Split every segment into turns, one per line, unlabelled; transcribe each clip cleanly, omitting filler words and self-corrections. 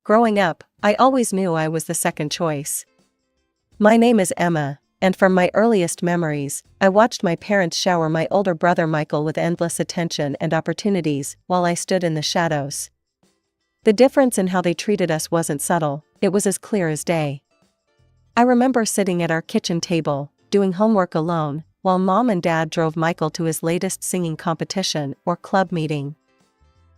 Growing up, I always knew I was the second choice. My name is Emma, and from my earliest memories, I watched my parents shower my older brother Michael with endless attention and opportunities while I stood in the shadows. The difference in how they treated us wasn't subtle, it was as clear as day. I remember sitting at our kitchen table, doing homework alone, while Mom and Dad drove Michael to his latest singing competition or club meeting.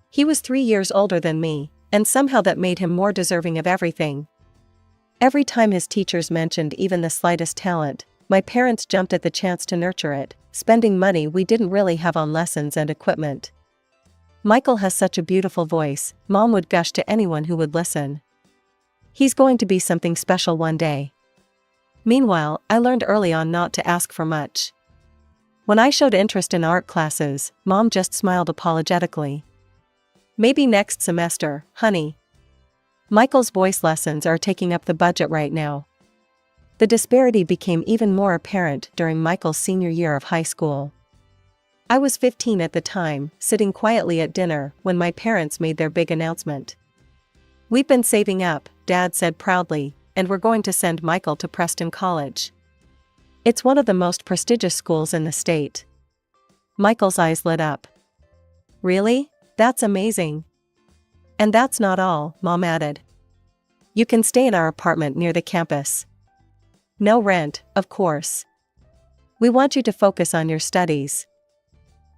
He was 3 years older than me, and somehow that made him more deserving of everything. Every time his teachers mentioned even the slightest talent, my parents jumped at the chance to nurture it, spending money we didn't really have on lessons and equipment. Michael has such a beautiful voice, Mom would gush to anyone who would listen. He's going to be something special one day. Meanwhile, I learned early on not to ask for much. When I showed interest in art classes, Mom just smiled apologetically. Maybe next semester, honey. Michael's voice lessons are taking up the budget right now. The disparity became even more apparent during Michael's senior year of high school. I was 15 at the time, sitting quietly at dinner when my parents made their big announcement. "We've been saving up," Dad said proudly, "and we're going to send Michael to Preston College. It's one of the most prestigious schools in the state." Michael's eyes lit up. "Really? That's amazing." "And that's not all," Mom added. "You can stay in our apartment near the campus. No rent, of course. We want you to focus on your studies."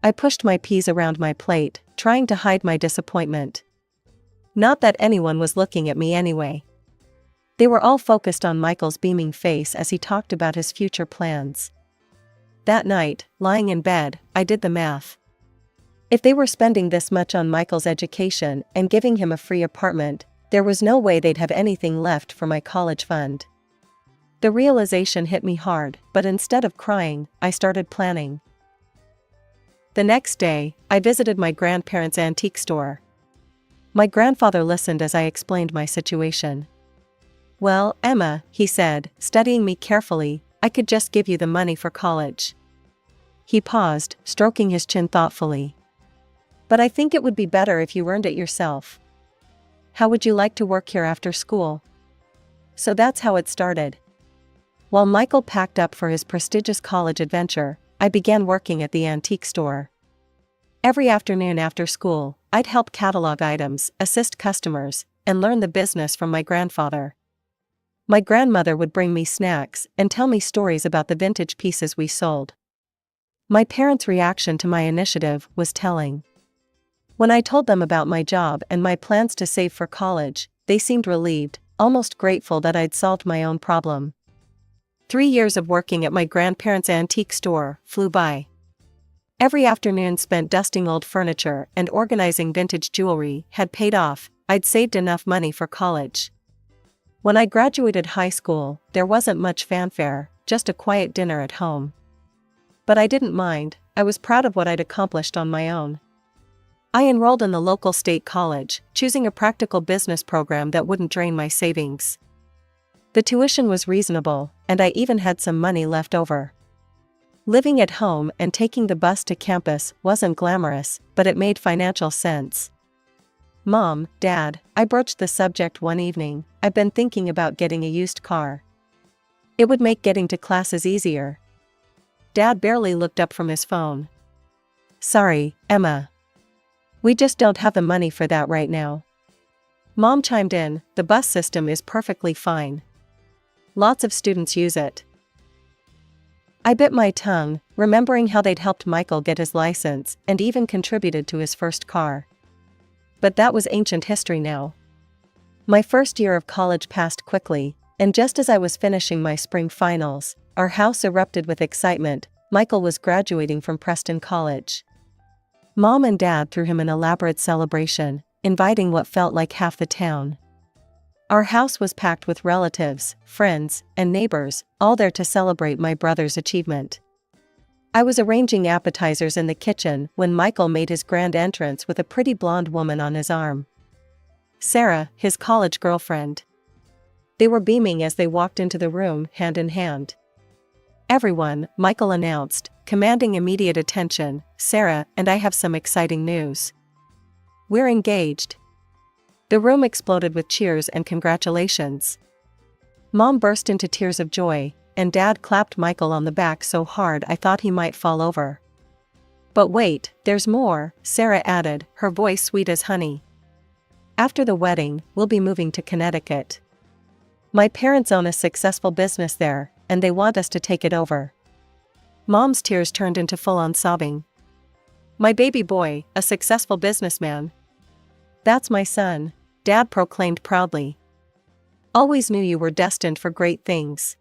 I pushed my peas around my plate, trying to hide my disappointment. Not that anyone was looking at me anyway. They were all focused on Michael's beaming face as he talked about his future plans. That night, lying in bed, I did the math. If they were spending this much on Michael's education and giving him a free apartment, there was no way they'd have anything left for my college fund. The realization hit me hard, but instead of crying, I started planning. The next day, I visited my grandparents' antique store. My grandfather listened as I explained my situation. "Well, Emma," he said, studying me carefully, "I could just give you the money for college." He paused, stroking his chin thoughtfully. "But I think it would be better if you earned it yourself. How would you like to work here after school?" So that's how it started. While Michael packed up for his prestigious college adventure, I began working at the antique store. Every afternoon after school, I'd help catalog items, assist customers, and learn the business from my grandfather. My grandmother would bring me snacks and tell me stories about the vintage pieces we sold. My parents' reaction to my initiative was telling. When I told them about my job and my plans to save for college, they seemed relieved, almost grateful that I'd solved my own problem. 3 years of working at my grandparents' antique store flew by. Every afternoon spent dusting old furniture and organizing vintage jewelry had paid off. I'd saved enough money for college. When I graduated high school, there wasn't much fanfare, just a quiet dinner at home. But I didn't mind, I was proud of what I'd accomplished on my own. I enrolled in the local state college, choosing a practical business program that wouldn't drain my savings. The tuition was reasonable, and I even had some money left over. Living at home and taking the bus to campus wasn't glamorous, but it made financial sense. "Mom, Dad," I broached the subject one evening, "I've been thinking about getting a used car. It would make getting to classes easier." Dad barely looked up from his phone. "Sorry, Emma. We just don't have the money for that right now." Mom chimed in, "The bus system is perfectly fine. Lots of students use it." I bit my tongue, remembering how they'd helped Michael get his license and even contributed to his first car. But that was ancient history now. My first year of college passed quickly, and just as I was finishing my spring finals, our house erupted with excitement. Michael was graduating from Preston College. Mom and Dad threw him an elaborate celebration, inviting what felt like half the town. Our house was packed with relatives, friends, and neighbors, all there to celebrate my brother's achievement. I was arranging appetizers in the kitchen when Michael made his grand entrance with a pretty blonde woman on his arm. Sarah, his college girlfriend. They were beaming as they walked into the room, hand in hand. "Everyone," Michael announced, commanding immediate attention, "Sarah and I have some exciting news. We're engaged." The room exploded with cheers and congratulations. Mom burst into tears of joy, and Dad clapped Michael on the back so hard I thought he might fall over. "But wait, there's more," Sarah added, her voice sweet as honey. "After the wedding, we'll be moving to Connecticut. My parents own a successful business there, and they want us to take it over." Mom's tears turned into full-on sobbing. "My baby boy, a successful businessman. That's my son," Dad proclaimed proudly. "Always knew you were destined for great things."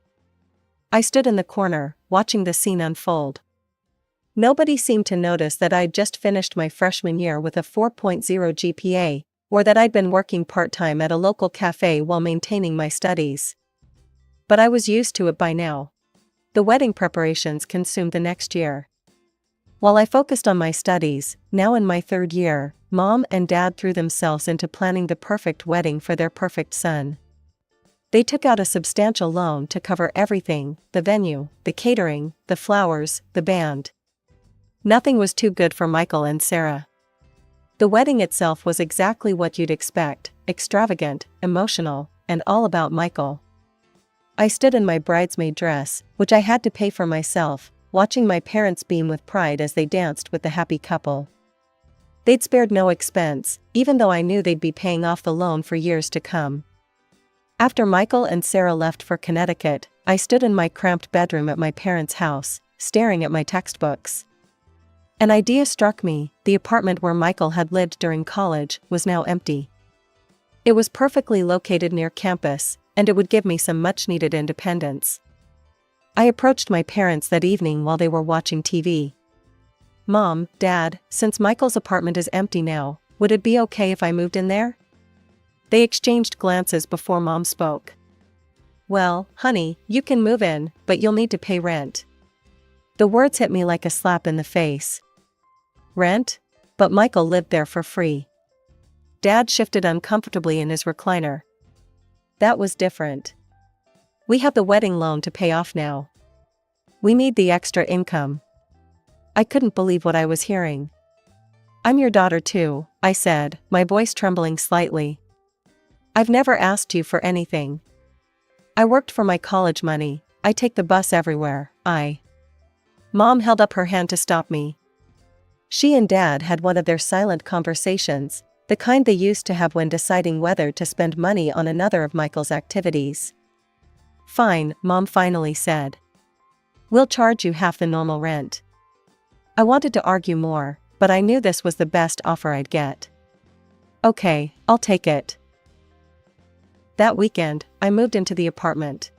I stood in the corner, watching the scene unfold. Nobody seemed to notice that I'd just finished my freshman year with a 4.0 GPA, or that I'd been working part-time at a local cafe while maintaining my studies. But I was used to it by now. The wedding preparations consumed the next year. While I focused on my studies, now in my third year, Mom and Dad threw themselves into planning the perfect wedding for their perfect son. They took out a substantial loan to cover everything: the venue, the catering, the flowers, the band. Nothing was too good for Michael and Sarah. The wedding itself was exactly what you'd expect: extravagant, emotional, and all about Michael. I stood in my bridesmaid dress, which I had to pay for myself, watching my parents beam with pride as they danced with the happy couple. They'd spared no expense, even though I knew they'd be paying off the loan for years to come. After Michael and Sarah left for Connecticut, I stood in my cramped bedroom at my parents' house, staring at my textbooks. An idea struck me: the apartment where Michael had lived during college was now empty. It was perfectly located near campus, and it would give me some much-needed independence. I approached my parents that evening while they were watching TV. "Mom, Dad, since Michael's apartment is empty now, would it be okay if I moved in there?" They exchanged glances before Mom spoke. "Well, honey, you can move in, but you'll need to pay rent." The words hit me like a slap in the face. Rent? But Michael lived there for free. Dad shifted uncomfortably in his recliner. "That was different. We have the wedding loan to pay off now. We need the extra income." I couldn't believe what I was hearing. "I'm your daughter too," I said, my voice trembling slightly. "I've never asked you for anything. I worked for my college money. I take the bus everywhere. Mom held up her hand to stop me. She and Dad had one of their silent conversations, the kind they used to have when deciding whether to spend money on another of Michael's activities. "Fine," Mom finally said. "We'll charge you half the normal rent." I wanted to argue more, but I knew this was the best offer I'd get. "Okay, I'll take it." That weekend, I moved into the apartment.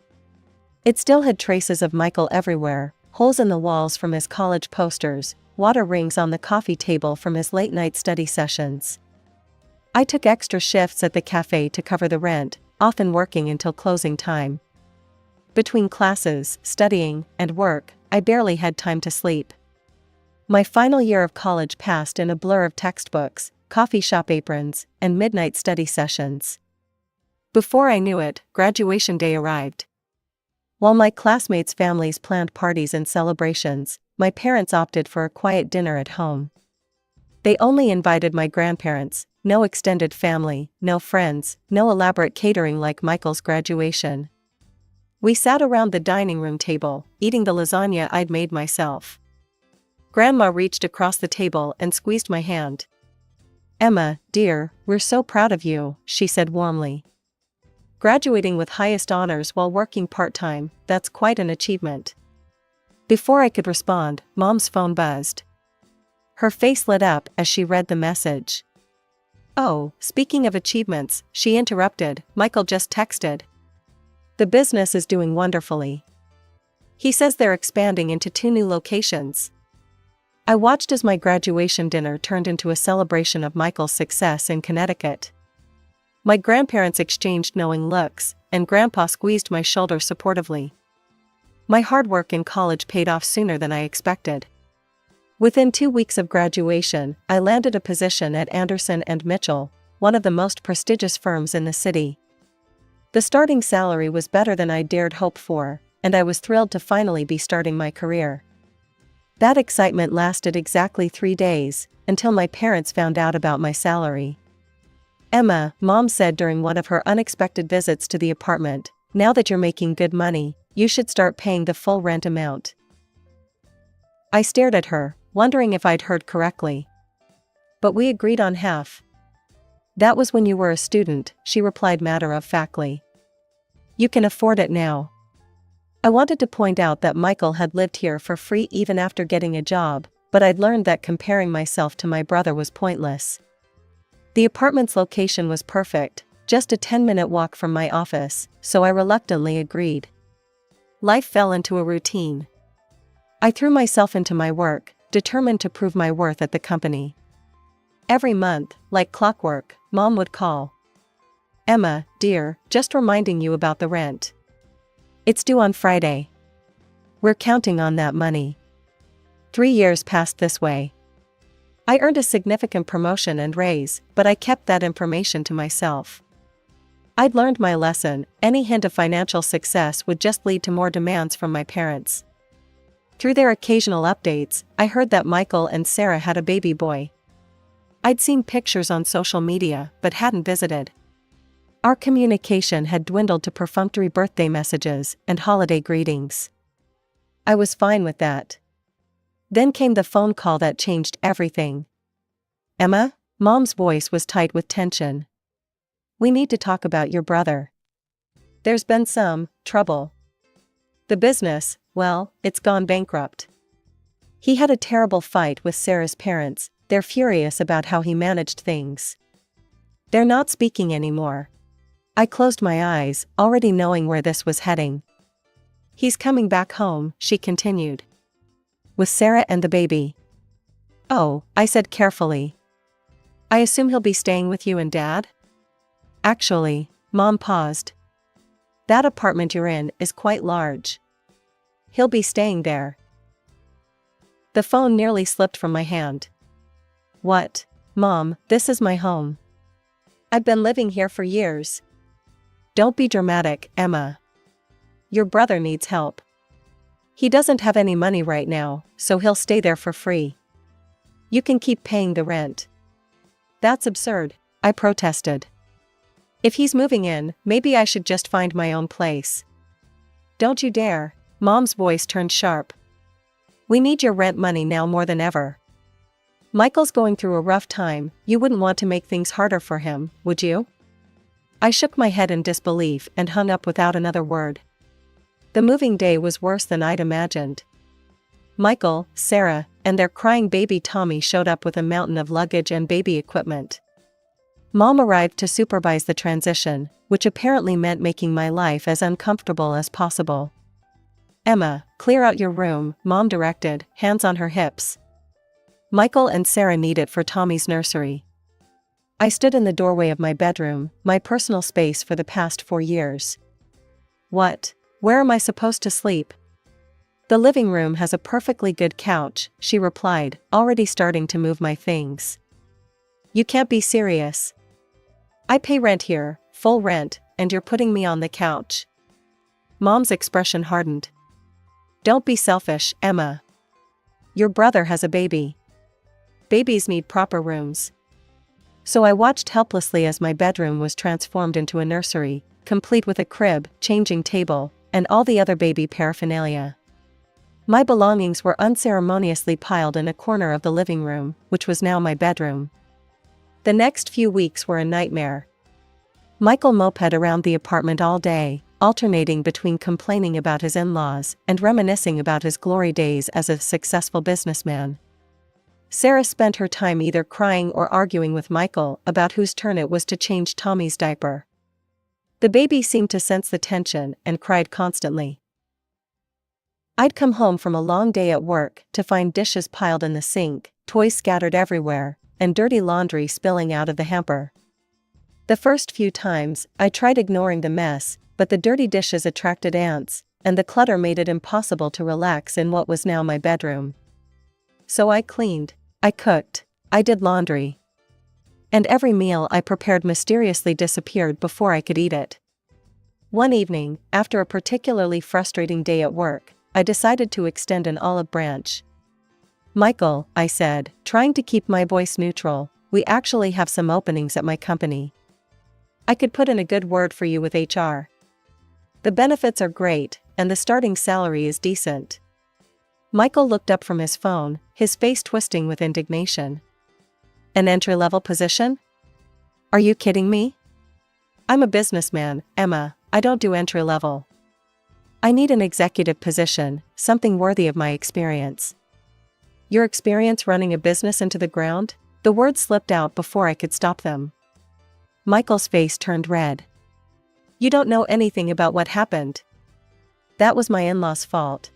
It still had traces of Michael everywhere: holes in the walls from his college posters, water rings on the coffee table from his late-night study sessions. I took extra shifts at the cafe to cover the rent, often working until closing time. Between classes, studying, and work, I barely had time to sleep. My final year of college passed in a blur of textbooks, coffee shop aprons, and midnight study sessions. Before I knew it, graduation day arrived. While my classmates' families planned parties and celebrations, my parents opted for a quiet dinner at home. They only invited my grandparents, no extended family, no friends, no elaborate catering like Michael's graduation. We sat around the dining room table, eating the lasagna I'd made myself. Grandma reached across the table and squeezed my hand. "Emma, dear, we're so proud of you," she said warmly. "Graduating with highest honors while working part-time, that's quite an achievement." Before I could respond, Mom's phone buzzed. Her face lit up as she read the message. "Oh, speaking of achievements," she interrupted, "Michael just texted. The business is doing wonderfully. He says they're expanding into 2 new locations." I watched as my graduation dinner turned into a celebration of Michael's success in Connecticut. My grandparents exchanged knowing looks, and Grandpa squeezed my shoulder supportively. My hard work in college paid off sooner than I expected. Within 2 weeks of graduation, I landed a position at Anderson & Mitchell, one of the most prestigious firms in the city. The starting salary was better than I dared hope for, and I was thrilled to finally be starting my career. That excitement lasted exactly 3 days, until my parents found out about my salary. Emma, Mom said during one of her unexpected visits to the apartment, now that you're making good money, you should start paying the full rent amount. I stared at her, wondering if I'd heard correctly. But we agreed on half. That was when you were a student, she replied matter-of-factly. You can afford it now. I wanted to point out that Michael had lived here for free even after getting a job, but I'd learned that comparing myself to my brother was pointless. The apartment's location was perfect, just a 10-minute walk from my office, so I reluctantly agreed. Life fell into a routine. I threw myself into my work, determined to prove my worth at the company. Every month, like clockwork, Mom would call. Emma, dear, just reminding you about the rent. It's due on Friday. We're counting on that money. 3 years passed this way. I earned a significant promotion and raise, but I kept that information to myself. I'd learned my lesson, any hint of financial success would just lead to more demands from my parents. Through their occasional updates, I heard that Michael and Sarah had a baby boy. I'd seen pictures on social media, but hadn't visited. Our communication had dwindled to perfunctory birthday messages and holiday greetings. I was fine with that. Then came the phone call that changed everything. Emma? Mom's voice was tight with tension. We need to talk about your brother. There's been some trouble. The business, well, it's gone bankrupt. He had a terrible fight with Sarah's parents, they're furious about how he managed things. They're not speaking anymore. I closed my eyes, already knowing where this was heading. He's coming back home, she continued. With Sarah and the baby. Oh, I said carefully. I assume he'll be staying with you and Dad? Actually, Mom paused. That apartment you're in is quite large. He'll be staying there. The phone nearly slipped from my hand. What? Mom, this is my home. I've been living here for years. Don't be dramatic, Emma. Your brother needs help. He doesn't have any money right now, so he'll stay there for free. You can keep paying the rent. That's absurd, I protested. If he's moving in, maybe I should just find my own place. Don't you dare, Mom's voice turned sharp. We need your rent money now more than ever. Michael's going through a rough time, you wouldn't want to make things harder for him, would you? I shook my head in disbelief and hung up without another word. The moving day was worse than I'd imagined. Michael, Sarah, and their crying baby Tommy showed up with a mountain of luggage and baby equipment. Mom arrived to supervise the transition, which apparently meant making my life as uncomfortable as possible. Emma, clear out your room, Mom directed, hands on her hips. Michael and Sarah need it for Tommy's nursery. I stood in the doorway of my bedroom, my personal space for the past 4 years. What? Where am I supposed to sleep? The living room has a perfectly good couch, she replied, already starting to move my things. You can't be serious. I pay rent here, full rent, and you're putting me on the couch. Mom's expression hardened. Don't be selfish, Emma. Your brother has a baby. Babies need proper rooms. So I watched helplessly as my bedroom was transformed into a nursery, complete with a crib, changing table, and all the other baby paraphernalia. My belongings were unceremoniously piled in a corner of the living room, which was now my bedroom. The next few weeks were a nightmare. Michael moped around the apartment all day, alternating between complaining about his in-laws and reminiscing about his glory days as a successful businessman. Sarah spent her time either crying or arguing with Michael about whose turn it was to change Tommy's diaper. The baby seemed to sense the tension and cried constantly. I'd come home from a long day at work to find dishes piled in the sink, toys scattered everywhere, and dirty laundry spilling out of the hamper. The first few times, I tried ignoring the mess, but the dirty dishes attracted ants, and the clutter made it impossible to relax in what was now my bedroom. So I cleaned, I cooked, I did laundry. And every meal I prepared mysteriously disappeared before I could eat it. One evening, after a particularly frustrating day at work, I decided to extend an olive branch. Michael, I said, trying to keep my voice neutral, we actually have some openings at my company. I could put in a good word for you with HR. The benefits are great, and the starting salary is decent. Michael looked up from his phone, his face twisting with indignation. An entry-level position? Are you kidding me? I'm a businessman, Emma, I don't do entry-level. I need an executive position, something worthy of my experience. Your experience running a business into the ground? The words slipped out before I could stop them. Michael's face turned red. You don't know anything about what happened. That was my in-laws' fault.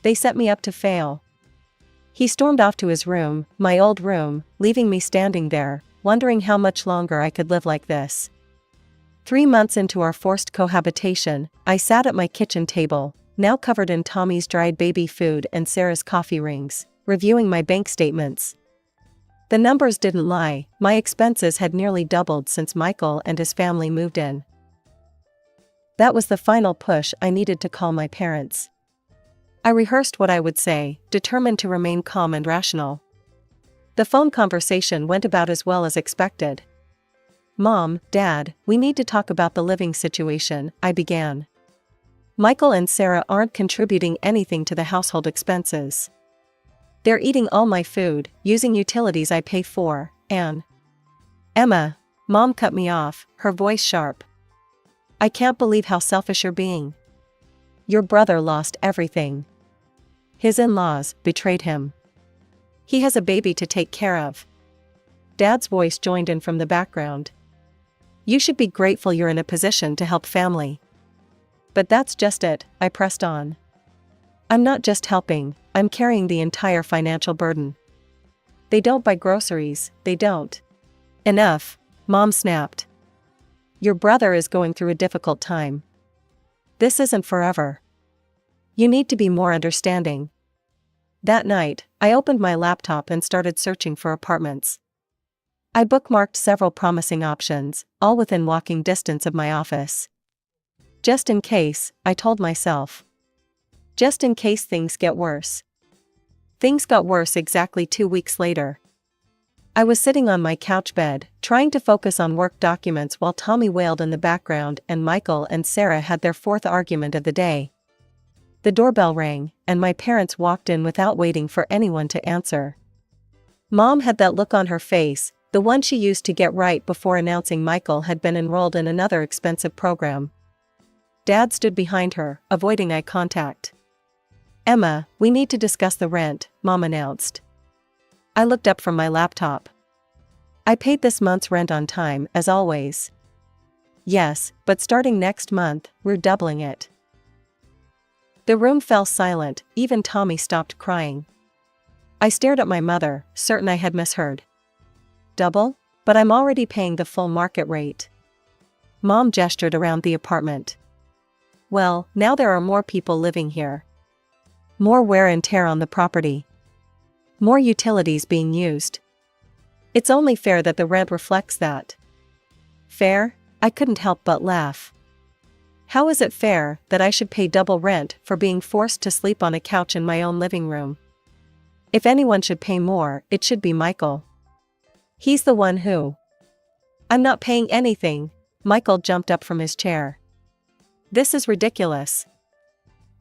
They set me up to fail. He stormed off to his room, my old room, leaving me standing there, wondering how much longer I could live like this. 3 months into our forced cohabitation, I sat at my kitchen table, now covered in Tommy's dried baby food and Sarah's coffee rings, reviewing my bank statements. The numbers didn't lie, my expenses had nearly doubled since Michael and his family moved in. That was the final push I needed to call my parents. I rehearsed what I would say, determined to remain calm and rational. The phone conversation went about as well as expected. Mom, Dad, we need to talk about the living situation, I began. Michael and Sarah aren't contributing anything to the household expenses. They're eating all my food, using utilities I pay for, and… Emma, Mom cut me off, her voice sharp. I can't believe how selfish you're being. Your brother lost everything. His in-laws betrayed him. He has a baby to take care of. Dad's voice joined in from the background. You should be grateful you're in a position to help family. But that's just it, I pressed on. I'm not just helping, I'm carrying the entire financial burden. They don't buy groceries, they don't. Enough, Mom snapped. Your brother is going through a difficult time. This isn't forever. You need to be more understanding. That night, I opened my laptop and started searching for apartments. I bookmarked several promising options, all within walking distance of my office. Just in case, I told myself. Just in case things get worse. Things got worse exactly 2 weeks later. I was sitting on my couch bed, trying to focus on work documents while Tommy wailed in the background and Michael and Sarah had their fourth argument of the day. The doorbell rang, and my parents walked in without waiting for anyone to answer. Mom had that look on her face, the one she used to get right before announcing Michael had been enrolled in another expensive program. Dad stood behind her, avoiding eye contact. Emma, we need to discuss the rent, Mom announced. I looked up from my laptop. I paid this month's rent on time, as always. Yes, but starting next month, we're doubling it. The room fell silent, even Tommy stopped crying. I stared at my mother, certain I had misheard. Double? But I'm already paying the full market rate. Mom gestured around the apartment. Well, now there are more people living here. More wear and tear on the property. More utilities being used. It's only fair that the rent reflects that. Fair? I couldn't help but laugh. How is it fair that I should pay double rent for being forced to sleep on a couch in my own living room? If anyone should pay more, it should be Michael. He's the one who… I'm not paying anything, Michael jumped up from his chair. This is ridiculous.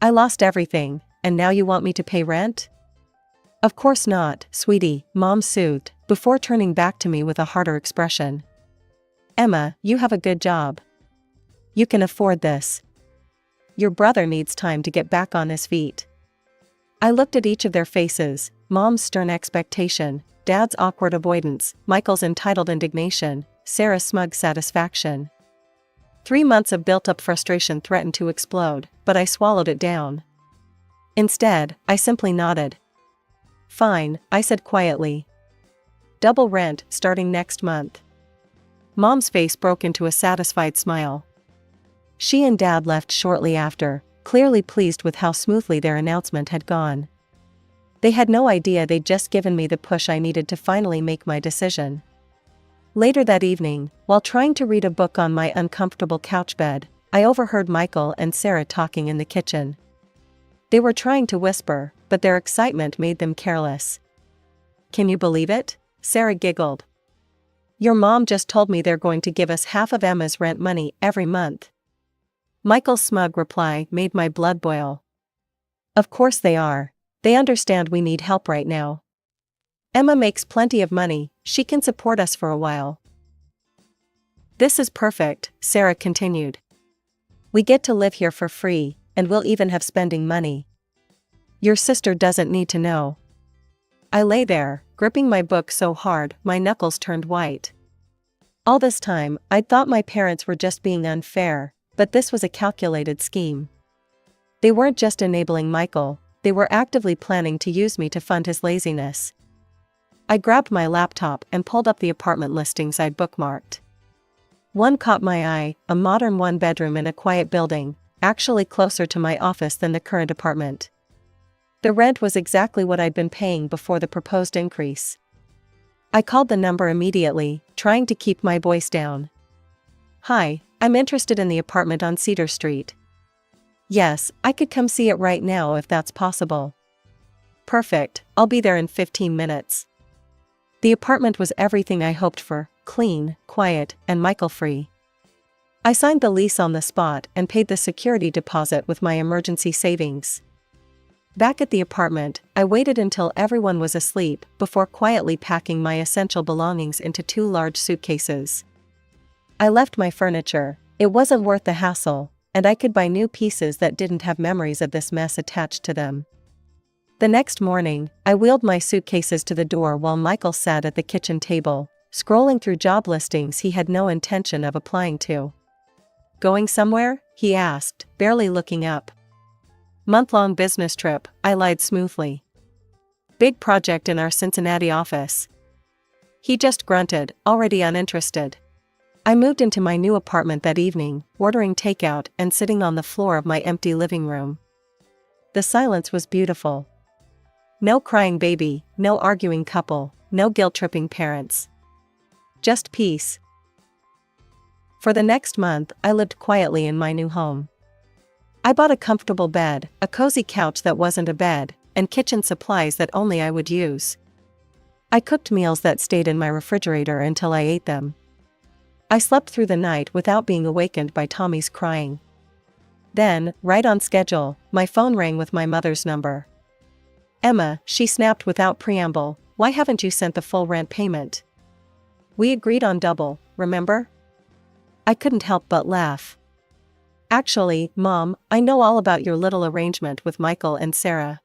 I lost everything, and now you want me to pay rent? Of course not, sweetie, Mom soothed, before turning back to me with a harder expression. Emma, you have a good job. You can afford this. Your brother needs time to get back on his feet. I looked at each of their faces, Mom's stern expectation, Dad's awkward avoidance, Michael's entitled indignation, Sarah's smug satisfaction. 3 months of built-up frustration threatened to explode, but I swallowed it down. Instead, I simply nodded. Fine, I said quietly. Double rent, starting next month. Mom's face broke into a satisfied smile. She and Dad left shortly after, clearly pleased with how smoothly their announcement had gone. They had no idea they'd just given me the push I needed to finally make my decision. Later that evening, while trying to read a book on my uncomfortable couch bed, I overheard Michael and Sarah talking in the kitchen. They were trying to whisper, but their excitement made them careless. Can you believe it? Sarah giggled. Your mom just told me they're going to give us half of Emma's rent money every month. Michael's smug reply made my blood boil. Of course they are. They understand we need help right now. Emma makes plenty of money, she can support us for a while. This is perfect, Sarah continued. We get to live here for free, and we'll even have spending money. Your sister doesn't need to know. I lay there, gripping my book so hard my knuckles turned white. All this time, I'd thought my parents were just being unfair, but this was a calculated scheme. They weren't just enabling Michael, they were actively planning to use me to fund his laziness. I grabbed my laptop and pulled up the apartment listings I'd bookmarked. One caught my eye, a modern one-bedroom in a quiet building, actually closer to my office than the current apartment. The rent was exactly what I'd been paying before the proposed increase. I called the number immediately, trying to keep my voice down. Hi, I'm interested in the apartment on Cedar Street. Yes, I could come see it right now if that's possible. Perfect, I'll be there in 15 minutes. The apartment was everything I hoped for, clean, quiet, and Michael-free. I signed the lease on the spot and paid the security deposit with my emergency savings. Back at the apartment, I waited until everyone was asleep before quietly packing my essential belongings into 2 large suitcases. I left my furniture, it wasn't worth the hassle, and I could buy new pieces that didn't have memories of this mess attached to them. The next morning, I wheeled my suitcases to the door while Michael sat at the kitchen table, scrolling through job listings he had no intention of applying to. Going somewhere? He asked, barely looking up. Month-long business trip, I lied smoothly. Big project in our Cincinnati office. He just grunted, already uninterested. I moved into my new apartment that evening, ordering takeout and sitting on the floor of my empty living room. The silence was beautiful. No crying baby, no arguing couple, no guilt-tripping parents. Just peace. For the next month, I lived quietly in my new home. I bought a comfortable bed, a cozy couch that wasn't a bed, and kitchen supplies that only I would use. I cooked meals that stayed in my refrigerator until I ate them. I slept through the night without being awakened by Tommy's crying. Then, right on schedule, my phone rang with my mother's number. Emma, she snapped without preamble, why haven't you sent the full rent payment? We agreed on double, remember? I couldn't help but laugh. Actually, Mom, I know all about your little arrangement with Michael and Sarah.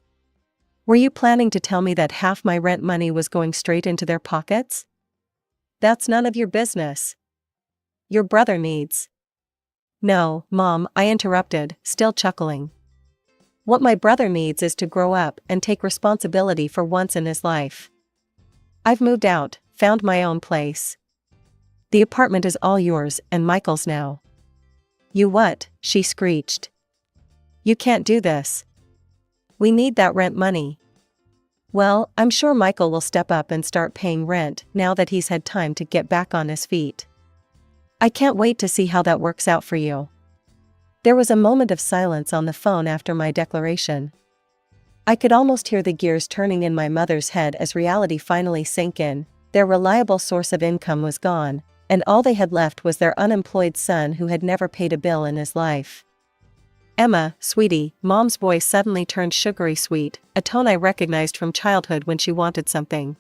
Were you planning to tell me that half my rent money was going straight into their pockets? That's none of your business. Your brother needs. No, Mom, I interrupted, still chuckling. What my brother needs is to grow up and take responsibility for once in his life. I've moved out, found my own place. The apartment is all yours and Michael's now. You what? She screeched. You can't do this. We need that rent money. Well, I'm sure Michael will step up and start paying rent now that he's had time to get back on his feet. I can't wait to see how that works out for you. There was a moment of silence on the phone after my declaration. I could almost hear the gears turning in my mother's head as reality finally sank in. Their reliable source of income was gone, and all they had left was their unemployed son who had never paid a bill in his life. Emma, sweetie, Mom's voice suddenly turned sugary sweet, a tone I recognized from childhood when she wanted something.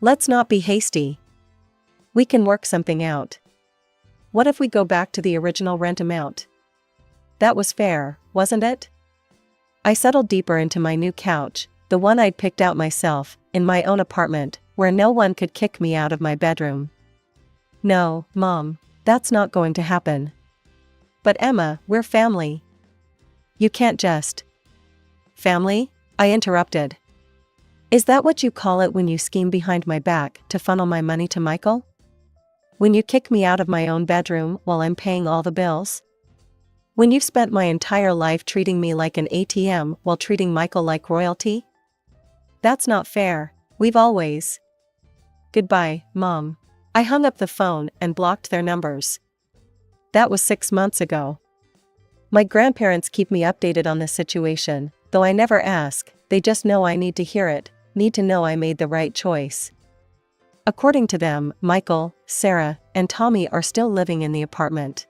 Let's not be hasty. We can work something out. What if we go back to the original rent amount? That was fair, wasn't it? I settled deeper into my new couch, the one I'd picked out myself, in my own apartment, where no one could kick me out of my bedroom. No, Mom, that's not going to happen. But Emma, we're family. You can't just. Family? I interrupted. Is that what you call it when you scheme behind my back to funnel my money to Michael? When you kick me out of my own bedroom while I'm paying all the bills? When you've spent my entire life treating me like an ATM while treating Michael like royalty? That's not fair, we've always. Goodbye, Mom. I hung up the phone and blocked their numbers. That was 6 months ago. My grandparents keep me updated on the situation, though I never ask, they just know I need to hear it, need to know I made the right choice. According to them, Michael, Sarah, and Tommy are still living in the apartment.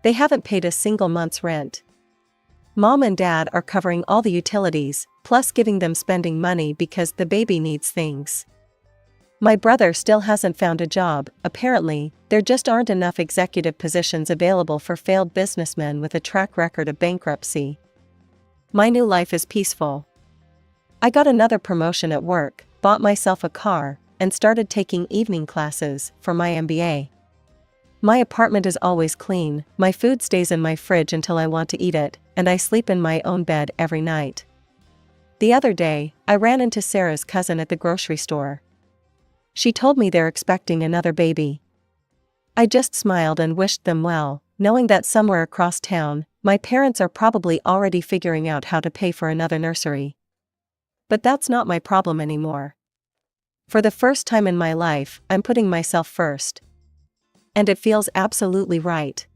They haven't paid a single month's rent. Mom and Dad are covering all the utilities, plus giving them spending money because the baby needs things. My brother still hasn't found a job. Apparently, there just aren't enough executive positions available for failed businessmen with a track record of bankruptcy. My new life is peaceful. I got another promotion at work, bought myself a car, and started taking evening classes for my MBA. My apartment is always clean, my food stays in my fridge until I want to eat it, and I sleep in my own bed every night. The other day, I ran into Sarah's cousin at the grocery store. She told me they're expecting another baby. I just smiled and wished them well, knowing that somewhere across town, my parents are probably already figuring out how to pay for another nursery. But that's not my problem anymore. For the first time in my life, I'm putting myself first. And it feels absolutely right.